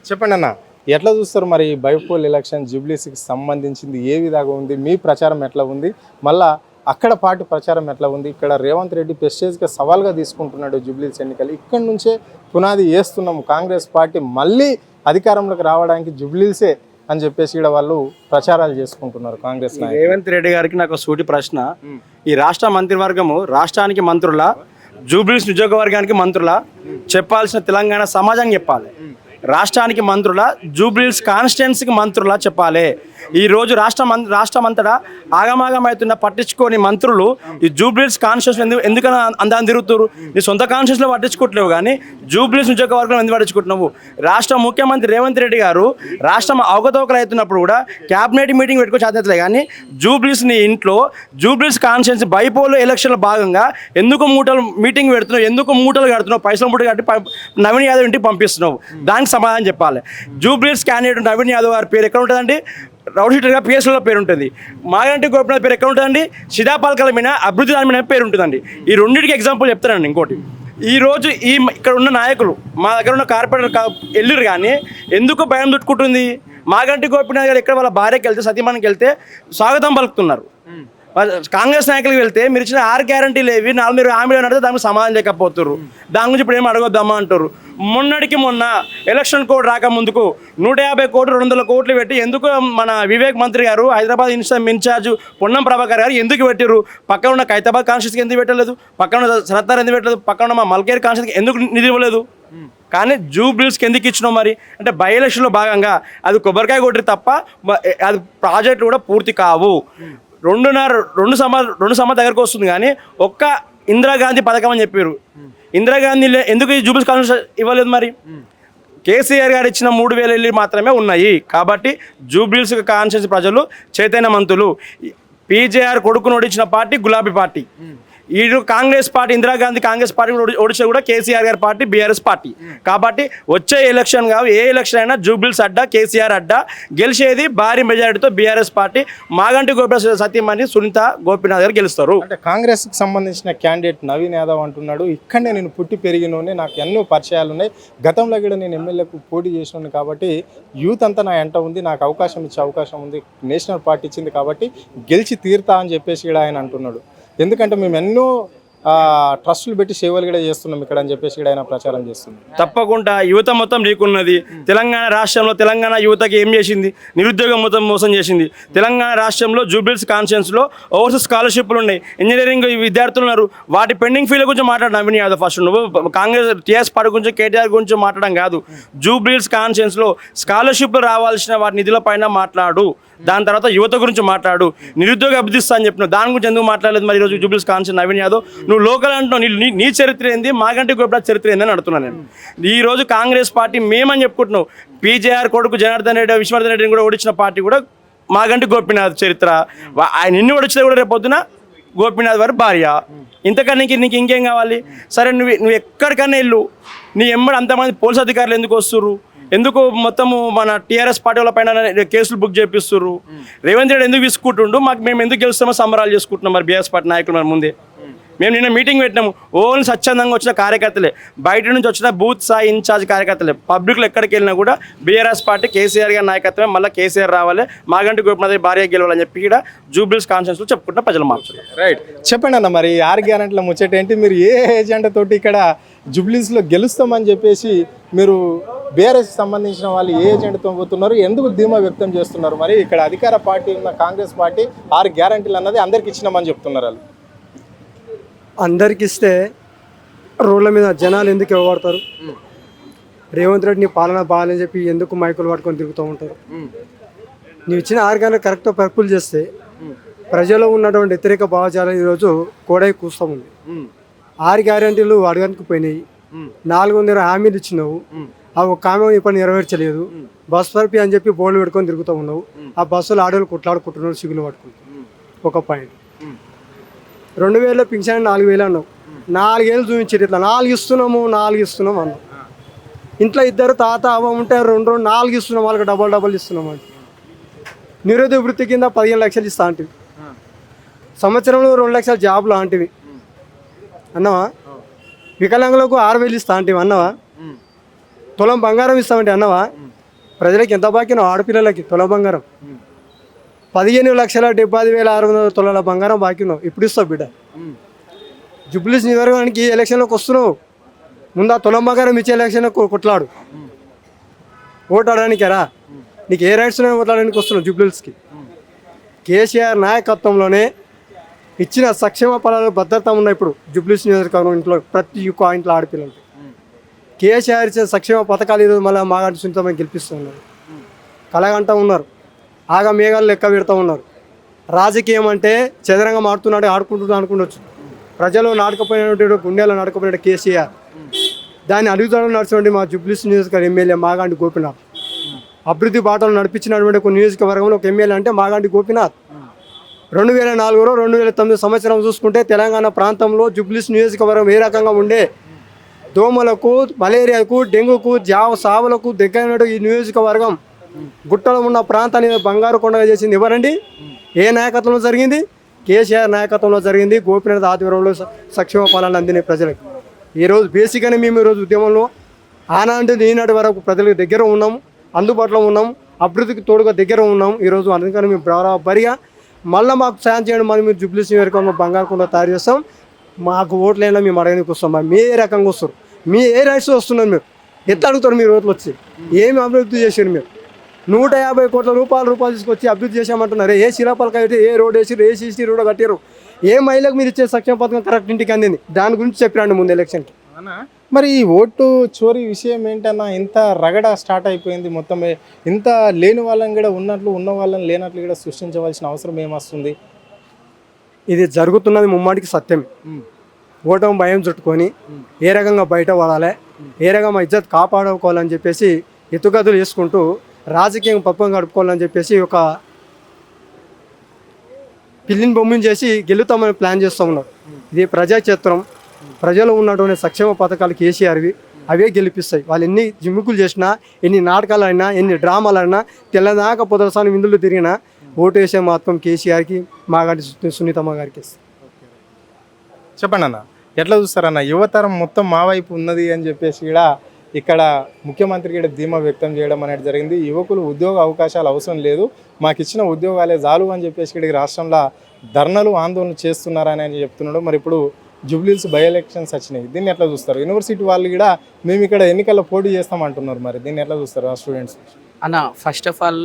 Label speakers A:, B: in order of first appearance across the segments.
A: చెప్పండి అన్న, ఎట్లా చూస్తారు మరి బైపోల్ ఎలక్షన్ జూబ్లీస్కి సంబంధించింది ఏ విధంగా ఉంది? మీ ప్రచారం ఎట్లా ఉంది? మళ్ళా అక్కడ పార్టీ ప్రచారం ఎట్లా ఉంది? ఇక్కడ రేవంత్ రెడ్డి ప్రెస్టేజ్గా సవాల్గా తీసుకుంటున్నాడు జూబ్లీస్ ఎన్నికలు. ఇక్కడ నుంచే పునాది వేస్తున్నాము, కాంగ్రెస్ పార్టీ మళ్ళీ అధికారంలోకి రావడానికి జూబ్లీసే అని చెప్పేసి ఇక్కడ వాళ్ళు ప్రచారాలు చేసుకుంటున్నారు కాంగ్రెస్.
B: రేవంత్ రెడ్డి గారికి నాకు సూటి ప్రశ్న, ఈ రాష్ట్ర మంత్రివర్గము రాష్ట్రానికి మంత్రుల, జూబ్లీస్ నియోజకవర్గానికి మంత్రుల చెప్పాల్సిన తెలంగాణ సమాజం చెప్పాలి. రాష్ట్రానికి మంత్రుల, జూబ్లీస్ కాన్స్టిట్యున్సీకి మంత్రుల చెప్పాలి. ఈరోజు రాష్ట్రమంతటా ఆగమాగమవుతున్న పట్టించుకోని మంత్రులు ఈ జూబ్లీస్ కాన్స్టిట్యున్సీ ఎందుకని అందాన్ని తిరుగుతున్నారు? నీ సొంత కాన్స్టిట్యున్సీలో పట్టించుకోవట్లేవు, కానీ జూబ్లీస్ నియోజకవర్గం ఎందుకు పట్టించుకుంటున్నావు? రాష్ట్ర ముఖ్యమంత్రి రేవంత్ రెడ్డి గారు రాష్ట్రం అవకతవకలు అవుతున్నప్పుడు కూడా క్యాబినెట్ మీటింగ్ పెట్టుకుని చేతలే, కానీ జూబ్లీస్ని ఇంట్లో జూబ్లీస్ కాన్స్టిట్యున్సీ బైపోల్ ఎలక్షన్లో భాగంగా ఎందుకు మీటింగ్ పెడుతున్నావు? ఎందుకు మూటలు కడుతున్నావు? పైసలు మూట కట్టి నవీన్ యాదవ్ ఇంటికి పంపిస్తున్నావు? దానికి సమాధానం చెప్పాలి. జూబ్లీస్ క్యాండిడేట్ నవీన్ యాదవ్ గారి పేరు ఎక్కడ ఉంటుందండి? రౌడ్ షీటర్గా పిఎస్లో పేరు ఉంటుంది. మాగంటి గోపినాథ్ పేరు ఎక్కడ ఉంటుందండి? సీతాపాలకల మీద అభివృద్ధి దాని మీద పేరు ఉంటుందండి. ఈ రెండింటికి ఎగ్జాంపుల్ చెప్తానండి. ఇంకోటి, ఈరోజు ఇక్కడ ఉన్న నాయకులు, మా దగ్గర ఉన్న కార్పొరేటర్ వెళ్ళిరు, కానీ ఎందుకు భయం చుట్టుకుంటుంది? మాగంటి గోపినాథ్ గారు ఎక్కడ వాళ్ళ భార్యకి వెళ్తే, సతీమణికి వెళ్తే స్వాగతం పలుకుతున్నారు. కాంగ్రెస్ నాయకులకు వెళ్తే మీరు ఇచ్చిన 6 గ్యారంటీలు ఏవి, 4 మీరు హామీలు అడిగితే దానికి సమాధానం లేకపోతున్నారు. దాని గురించి ఇప్పుడు ఏం అడగొద్దామా అంటారు. మొన్నటికి మొన్న ఎలక్షన్ కోడ్ రాకముందుకు 150 కోట్లు 200 కోట్లు పెట్టి ఎందుకు మన వివేక్ మంత్రి గారు, హైదరాబాద్ ఇన్ఛార్జ్ పొన్నం ప్రభాకర్ గారు ఎందుకు పెట్టారు? పక్కన ఉన్న ఖైతాబాద్ కాన్స్టిట్యూన్సీకి ఎందుకు పెట్టలేదు? పక్కన ఉన్న సరత్తార్ ఎందుకు పెట్టలేదు? పక్కన ఉన్న మా మల్కేర్ కాన్స్టిట్యూన్సీకి ఎందుకు నిధి ఇవ్వలేదు? కానీ జూబ్లీస్కి ఎందుకు ఇచ్చినావు మరి అంటే, బై ఎలక్షన్లో భాగంగా అది కొబ్బరికాయ కొట్టి తప్ప అది ప్రాజెక్టులు కూడా పూర్తి కావు. 2 సంవత్సరాల దగ్గరకు వస్తుంది, కానీ ఒక్క ఇందిరాగాంధీ పథకం అని చెప్పారు. ఇందిరాగాంధీ ఎందుకు ఈ జూబ్లీస్ కాన్స్టిట్యూన్సీ ఇవ్వలేదు? మరి కేసీఆర్ గారు ఇచ్చిన 3000 ఇల్లు మాత్రమే ఉన్నాయి. కాబట్టి జూబ్లీస్ కాన్స్టిట్యూన్సీ ప్రజలు చైతన్యవంతులు. పీజేఆర్ కొడుకును ఓడించిన పార్టీ గులాబీ పార్టీ. ఈ కాంగ్రెస్ పార్టీ, ఇందిరాగాంధీ కాంగ్రెస్ పార్టీ ఓడించే కూడా కేసీఆర్ గారి పార్టీ బీఆర్ఎస్ పార్టీ. కాబట్టి వచ్చే ఎలక్షన్ కావు, ఏ ఎలక్షన్ అయినా జూబ్లీస్ అడ్డా, కేసీఆర్ అడ్డా, గెలిచేది భారీ మెజారిటీతో బీఆర్ఎస్ పార్టీ. మాగంటి గోపినాథ్ సతీమణి సునీత గోపినాథ్ గారు గెలుస్తారు.
A: అంటే కాంగ్రెస్కి సంబంధించిన క్యాండిడేట్ నవీన్ యాదవ్ అంటున్నాడు, ఇక్కడనే నేను పుట్టి పెరిగినోనే, నాకు ఎన్నో పరిచయాలు ఉన్నాయి, గతంలో కూడా నేను ఎమ్మెల్యేకు పోటీ చేసినాను, కాబట్టి యూత్ అంతా నా ఎంట ఉంది, నాకు అవకాశం ఇచ్చే అవకాశం ఉంది, నేషనల్ పార్టీ ఇచ్చింది, కాబట్టి గెలిచి తీరుతా అని చెప్పేసి కూడా ఆయన అంటున్నాడు. ఎందుకంటే మేము ఎన్నో ట్రస్టులు పెట్టి సేవలు కూడా చేస్తున్నాం ఇక్కడ అని చెప్పేసి కూడా ఆయన ప్రచారం చేస్తున్నాం.
B: తప్పకుండా యువత మొత్తం నీకున్నది. తెలంగాణ రాష్ట్రంలో తెలంగాణ యువతకి ఏం చేసింది? నిరుద్యోగం మొత్తం మోసం చేసింది. తెలంగాణ రాష్ట్రంలో జూబ్లీస్ కాన్స్టిట్యున్సీలో ఓవర్సీస్ స్కాలర్షిప్లు ఉన్నాయి, ఇంజనీరింగ్ విద్యార్థులు ఉన్నారు. వాటి పెండింగ్ ఫీల గురించి మాట్లాడు నవీన్ యాదవ్. ఫస్ట్ నువ్వు కాంగ్రెస్ టీఆర్ఎస్ పార్టీ గురించి, కేటీఆర్ గురించి మాట్లాడడం కాదు. జూబ్లీస్ కాన్స్టిట్యున్సీలో స్కాలర్షిప్లు రావాల్సిన వాటి నిధుల పైన మాట్లాడు. దాని తర్వాత యువత గురించి మాట్లాడు. నిరుద్యోగ అభివృద్ధిస్తా అని చెప్పినావు, దాని గురించి ఎందుకు మాట్లాడలేదు? మరి ఈరోజు జూబ్లీస్ కాన్స్టిట్యున్సీ నవీన్ యాదవ్ నువ్వు లోకల్ అంటున్నావు. నీ చరిత్ర ఏంది? మాగంటి గోపినాథ్ చరిత్ర ఏందని అడుగుతున్నాను నేను. ఈరోజు కాంగ్రెస్ పార్టీ మేమని చెప్పుకుంటున్నావు. పీజేఆర్ కొడుకు జనార్దన్ రెడ్డి, విశ్వవర్ధన్ రెడ్డిని కూడా ఓడించిన పార్టీ కూడా మాగంటి గోపినాథ్ చరిత్ర. ఆయన నిన్ను ఓడించినా కూడా రేపు పొద్దున గోపినాథ్ వారి భార్య. ఇంతకన్నా నీకు ఇంకేం కావాలి? సరే, నువ్వు ఎక్కడికన్నా వెళ్ళు, నీ ఎమ్మడి అంతమంది పోలీస్ అధికారులు ఎందుకు వస్తుర్రు? ఎందుకు మొత్తము మన టీఆర్ఎస్ పార్టీ వాళ్ళ పైన కేసులు బుక్ చేపిస్తున్నారు? రేవంత్ రెడ్డి ఎందుకు విసుకుంటుండు? మేము ఎందుకు గెలుస్తామో సంబరాలు చేసుకుంటున్నాం మరి బీఆర్ఎస్ పార్టీ నాయకులు. మరి ముందే మేము నిన్న మీటింగ్ పెట్టినాము. ఓన్లీ స్వచ్ఛందంగా వచ్చిన కార్యకర్తలే, బయట నుంచి వచ్చిన బూత్ స్థాయి ఇన్ఛార్జ్ కార్యకర్తలే. పబ్లిక్లో ఎక్కడికి వెళ్ళినా కూడా బీఆర్ఎస్ పార్టీ కేసీఆర్ గారి నాయకత్వమే, మళ్ళీ కేసీఆర్ రావాలి, మాగంటి గోపినాథ్ భార్య గెలవాలని చెప్పి ఇక్కడ జూబ్లీస్ కాన్స్టిట్యున్సీలో చెప్పుకుంటున్న ప్రజలు మార్చారు.
A: రైట్, చెప్పండి అన్న, మరి 6 గ్యారెంటీల ముచ్చట ఏంటి? మీరు ఏ ఏజెండా తోటి ఇక్కడ జూబ్లీస్లో గెలుస్తామని చెప్పేసి మీరు బీఆర్ఎస్ సంబంధించిన వాళ్ళు ఏ ఏజెండాతో పోతున్నారు? ఎందుకు ధీమా వ్యక్తం చేస్తున్నారు? మరి ఇక్కడ అధికార పార్టీ ఉన్న కాంగ్రెస్ పార్టీ 6 గ్యారెంటీలు అన్నది అందరికి ఇచ్చినామని చెప్తున్నారు. వాళ్ళు
C: అందరికి ఇస్తే రోడ్ల మీద జనాలు ఎందుకు ఇవ్వబడతారు? రేవంత్ రెడ్డి నీ పాలన బాగాలని చెప్పి ఎందుకు మైకులు పట్టుకొని తిరుగుతూ ఉంటారు? నీవు ఇచ్చిన 6 గ్యారెంటీలు కరెక్ట్గా పర్పుల్ చేస్తే ప్రజల్లో ఉన్నటువంటి వ్యతిరేక భావజాలం ఈరోజు కోడై కూస్తూ ఉంది. 6 గ్యారెంటీలు అడగడానికి పోయినాయి. 400 హామీలు ఇచ్చినావు, అవి ఒక హామీ ఇప్పుడు నెరవేర్చలేదు. బస్ పర్పి అని చెప్పి బోర్డులు పెట్టుకొని తిరుగుతూ ఉన్నావు. ఆ బస్సులు ఆడవాళ్ళు కొట్లాడుకుంటున్నారు, సిగులు పట్టుకుంటున్నారు. ఒక పాయింట్. 2000 పింఛన్ 4000 అన్నావు, 4 ఏళ్ళు చూపించారు. ఇట్లా 4 ఇస్తున్నాము అన్నావు. ఇంట్లో 2 తాత అవ్వ ఉంటే 4 ఇస్తున్నాం, వాళ్ళకి డబల్ ఇస్తున్నాం అంటే. నిరుద్యోగ వృత్తి కింద 15 లక్షలు ఇస్తా అంటివి. సంవత్సరంలో 2 లక్షల జాబులు లాంటివి అన్నవా? వికలాంగులకు 6000 ఇస్తా అంటివి అన్నవా? తులం బంగారం ఇస్తామంటే అన్నవా? ప్రజలకి ఎంత బాకినో ఆడపిల్లలకి తుల బంగారం 15,70,600 తులాల బంగారం బాకినావు, ఇప్పుడు ఇస్తావు బిడ్డ. జూబ్లీస్ నియోజకవర్గానికి ఎలక్షన్లోకి వస్తున్నావు, ముందు ఆ తులం బంగారం ఇచ్చే ఎలక్షన్లో కొట్లాడు, ఓటాడడానికి రా. నీకు ఏ రైట్స్ ఉన్నాయో ఓట్లాడడానికి వస్తున్నావు జూబ్లీస్కి. కేసీఆర్ నాయకత్వంలోనే ఇచ్చిన సంక్షేమ ఫలాలు భద్రత ఉన్నాయి ఇప్పుడు జూబ్లీస్ నియోజకవర్గం ఇంట్లో ప్రతి ఒక్క ఇంట్లో ఆడపిల్లలకి. కేసీఆర్ ఇచ్చిన సంక్షేమ పథకాలు ఈరోజు మళ్ళీ మాగంటి సునీతమ్మని గెలిపిస్తున్నారు. కలగంట ఉన్నారు, ఆగా మేఘాలు లెక్క పెడతా ఉన్నారు. రాజకీయం అంటే చదరంగం ఆడుతున్నాడు, ఆడుకుంటున్నాడు అనుకుండొచ్చు. ప్రజలు నాటకపోయినటువంటి గుండెలో నాటకపోయినట్టు కేసీఆర్, దాన్ని అడుగుతాడు నడిచినటువంటి మా జూబ్లీస్ నియోజకవర్గ ఎమ్మెల్యే మాగంటి గోపీనాథ్. అభివృద్ధి బాటలు నడిపించినటువంటి ఒక నియోజకవర్గంలో ఒక ఎమ్మెల్యే అంటే మాగంటి గోపీనాథ్. 2004-2009 సంవత్సరం చూసుకుంటే తెలంగాణ ప్రాంతంలో జూబ్లీస్ నియోజకవర్గం ఏ రకంగా ఉండే, దోమలకు, మలేరియాకు, డెంగ్యూకు, సావులకు దగ్గర ఈ నియోజకవర్గం గుట్టలో ఉన్న ప్రాంతాన్ని బంగారు కొండగా చేసింది ఎవరండి? ఏ నాయకత్వంలో జరిగింది? కేసీఆర్ నాయకత్వంలో జరిగింది. గోపీనాథ్ ఆధ్వర్యంలో సంక్షేమ ఫలాలు అందినాయి ప్రజలకు. ఈరోజు బేసిక్గానే మేము ఈరోజు ఉద్యమంలో ఆనాటి ఈనాటి వరకు ప్రజలకు దగ్గర ఉన్నాము, అందుబాటులో ఉన్నాము, అభివృద్ధికి తోడుగా దగ్గర ఉన్నాము. ఈరోజు అందుకని మేము బరాబరిగా మళ్ళీ మాకు సాయం చేయండి, మరి మీరు జూబ్లీస్ నియోజకవర్గంలో బంగారు కొండ తయారు చేస్తాం, మాకు ఓట్లైనా మేము అడగడానికి వస్తాం. మరి మీ ఏ రకంగా వస్తారు? మీ ఏ రైట్స్ వస్తున్నారు? మీరు ఎట్లా అడుగుతారు? మీరు ఓట్లు వచ్చి ఏమి అభివృద్ధి చేశారు? మీరు 150 కోట్ల రూపాయలు తీసుకొచ్చి అభివృద్ధి చేశామంటున్నారు. ఏ శిలాపలక అయితే, ఏ రోడ్ వేసారు, ఏ సీసీ రోడ్ కట్టారు, ఏ మహిళకు మీరు ఇచ్చే సంక్షేమ పథకం కరెక్ట్ ఇంటికి అందింది, దాని గురించి చెప్పిరండి ముందు ఎలక్షన్కి.
A: మరి ఈ ఓటు చోరీ విషయం ఏంటన్నా ఇంత రగడ స్టార్ట్ అయిపోయింది? మొత్తం ఇంత లేని వాళ్ళని కూడా ఉన్నట్లు, ఉన్న వాళ్ళని లేనట్లు కూడా సృష్టించవలసిన అవసరం ఏమొస్తుంది?
C: ఇది జరుగుతున్నది ముమ్మాటికి సత్యమే. ఓటమి భయం చుట్టుకొని ఏ రకంగా బయట పడాలి, ఏ రకంగా ఇజ్జత్ కాపాడుకోవాలని చెప్పేసి ఎత్తుగతులు వేసుకుంటూ రాజకీయం పప్పం గడుపుకోవాలని చెప్పేసి ఒక పిల్లిని బొమ్మని చేసి గెలుతామని ప్లాన్ చేస్తూ ఉన్నారు. ఇది ప్రజాక్షేత్రం. ప్రజలు ఉన్నటువంటి సంక్షేమ పథకాలు కేసీఆర్వి, అవే గెలిపిస్తాయి. వాళ్ళు ఎన్ని జిమ్ముకులు చేసినా, ఎన్ని నాటకాలైనా, ఎన్ని డ్రామాలైనా, తెల్లదాకా పొదలసాని విందులు తిరిగినా ఓటు వేసే మాత్రం కేసీఆర్కి, మాగంటి సునీతమ్మ గారికి ఇస్తాం.
A: చెప్పండి అన్న, ఎట్లా చూస్తారన్న? యువతరం మొత్తం మా వైపు ఉన్నది అని చెప్పేసి కూడా ఇక్కడ ముఖ్యమంత్రి కూడా ధీమా వ్యక్తం చేయడం అనేది జరిగింది. యువకులు ఉద్యోగ అవకాశాలు అవసరం లేదు, మాకు ఇచ్చిన ఉద్యోగాలే చాలు అని చెప్పేసి ఇక్కడ రాష్ట్రంలో ధర్నాలు, ఆందోళన చేస్తున్నారని ఆయన చెప్తున్నాడు. మరి ఇప్పుడు జూబ్లీస్ బై ఎలక్షన్స్ వచ్చినాయి, దీన్ని ఎట్లా చూస్తారు? యూనివర్సిటీ వాళ్ళు కూడా మేము ఇక్కడ ఎన్నికల్లో పోటీ చేస్తామంటున్నారు, మరి దీన్ని ఎట్లా చూస్తారు ఆ స్టూడెంట్స్?
D: అన్న, first of all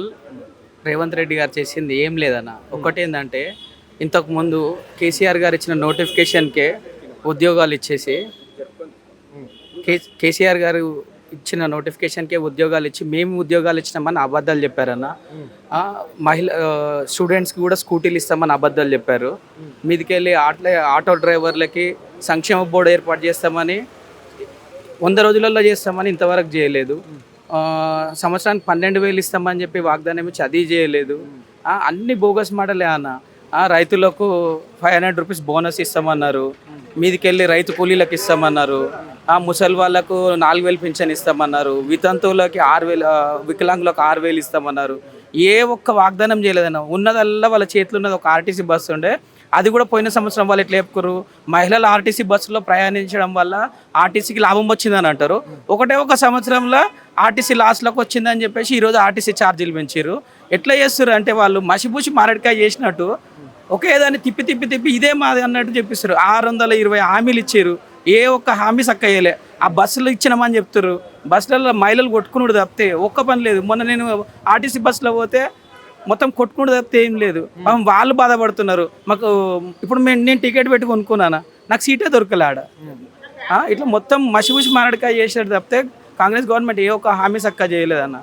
D: Revanth Reddy గారు చేసింది ఏం లేదన్న. ఒకటేంటంటే ఇంతకుముందు కేసీఆర్ గారు ఇచ్చిన నోటిఫికేషన్కే ఉద్యోగాలు ఇచ్చేసి, కేసీఆర్ గారు ఇచ్చిన నోటిఫికేషన్కే ఉద్యోగాలు ఇచ్చి మేము ఉద్యోగాలు ఇచ్చినామని అబద్ధాలు చెప్పారన్న. స్టూడెంట్స్కి కూడా స్కూటీలు ఇస్తామని అబద్ధాలు చెప్పారు. మీదికెళ్ళి ఆటో డ్రైవర్లకి సంక్షేమ బోర్డు ఏర్పాటు చేస్తామని 100 రోజులలో చేస్తామని ఇంతవరకు చేయలేదు. సంవత్సరానికి 12,000 ఇస్తామని చెప్పి వాగ్దానం ఇచ్చి అది చేయలేదు. అన్ని బోగస్ మాటలే అన్న. రైతులకు 500 రూపీస్ బోనస్ ఇస్తామన్నారు, మీదికెళ్ళి రైతు కూలీలకు ఇస్తామన్నారు, ముసలి వాళ్ళకు 4,000 పింఛన్ ఇస్తామన్నారు, వితంతువులకి 6,000, వికలాంగులకు 6,000 ఇస్తామన్నారు. ఏ ఒక్క వాగ్దానం చేయలేదన్న. ఉన్నదల్లా వాళ్ళ చేతిలో ఉన్నది ఒక ఆర్టీసీ బస్సు ఉండే, అది కూడా పోయిన సంవత్సరం వాళ్ళు ఎట్లా చెప్పుకోరు, మహిళలు ఆర్టీసీ బస్సులో ప్రయాణించడం వల్ల ఆర్టీసీకి లాభం వచ్చిందని అంటారు. ఒక సంవత్సరంలో ఆర్టీసీ లాస్లోకి వచ్చిందని చెప్పేసి ఈరోజు ఆర్టీసీ ఛార్జీలు పెంచారు. ఎట్లా చేస్తారు అంటే వాళ్ళు మసిపూసి మారడికాయ చేసినట్టు ఒకే దాన్ని తిప్పి ఇదే మాది అన్నట్టు చెప్పిస్తారు. 620 హామీలు ఇచ్చారు, ఏ ఒక్క హామీ సక్కయ్యలే. ఆ బస్సులు ఇచ్చినామని చెప్తారు, బస్సులలో మహిళలు కొట్టుకున్నాడు తప్పితే ఒక్క పని లేదు. మొన్న నేను ఆర్టీసీ బస్సులో పోతే మొత్తం కొట్టుకుని తప్పితే ఏం లేదు. వాళ్ళు బాధపడుతున్నారు. మాకు ఇప్పుడు నేను టికెట్ పెట్టి కొనుక్కున్నాను, నాకు సీటే దొరకలే ఆడ. ఇట్లా మొత్తం మసిపూసి మారడికాయ చేసాడు తప్పితే కాంగ్రెస్ గవర్నమెంట్ ఏ ఒక్క హామీ సక్క చేయలేదన్న.